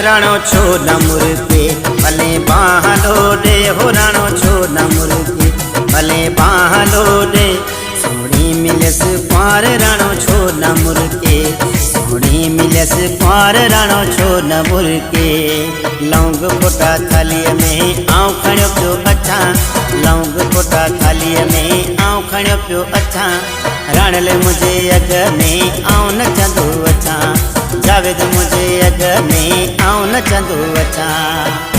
राणो छो न मुर्गे भले बाहलो दे हो राणो छो न मुर्गे भले बाहलो दे सोनी मिलस पार राणो छो न मुर्गे सोनी मिलस पार राणो छो न मुर्गे लौंग फोटा थालीअ में आऊं खणियो पियो अचां लौंग फोटा थालीअ में आऊं खणियो पियो अचां राणले मुझे अग में आऊं नचंदो अचां जावेद मुझे अग में आऊं नचंदो अचां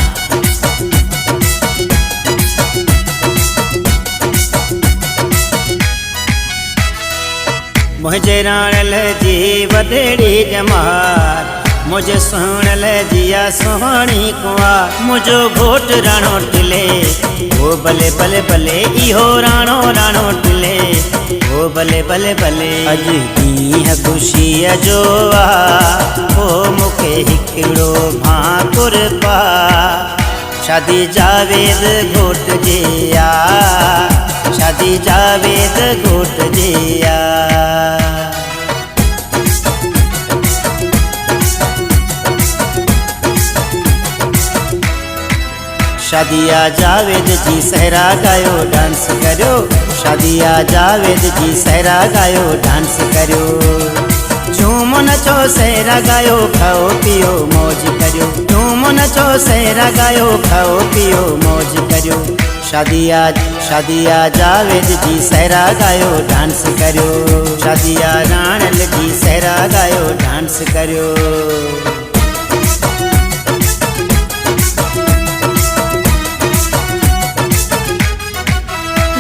मुझे राणल जी वडेड़ी जमार मुझे सुहणल जिया सुहानी कुंवार मुझो घोट राणो टिले ओ भले भले भले इहो राणो राणो टिले ओ भले भले भले अज ॾींहुं ख़ुशीअ जो आ ओ मूंखे हिकिड़ो भाकुर पा शादी जावेद घोट जे आ शादी जावेद घोट जे आ शादिया जावेद जी सहरा गायो डांस करो शादिया जावेद जी सहरा गायो डांस करो झूम नचो सहरा गायो खाओ पियो मौज करो झूम नचो सहरा गायो खाओ पियो मौज करो शादिया शादिया जावेद जी सहरा गायो डांस करो शादिया राणल जी सहरा गायो डांस करो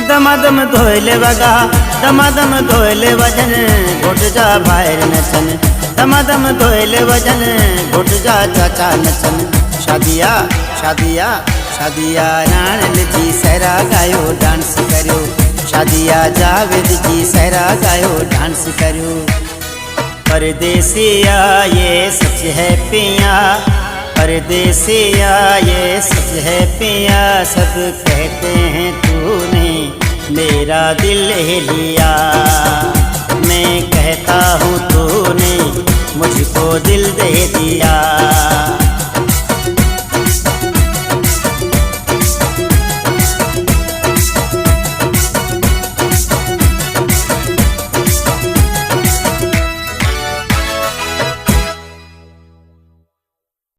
दमादम धोइले वगा दमादम धोइले वजन घुट जा बाहर नचन दमादम धोइले वजन घुट जा चाचा नचन शादिया शादिया शादिया राणल जी सहरा गायो डांस करो शादिया जावेद जी सहरा गायो डांस करो परदेसिया ये सच है पिया परदेसिया ये सच है पिया सब कहते हैं तूने मेरा दिल लिया मैं कहता हूँ तूने मुझको दिल दे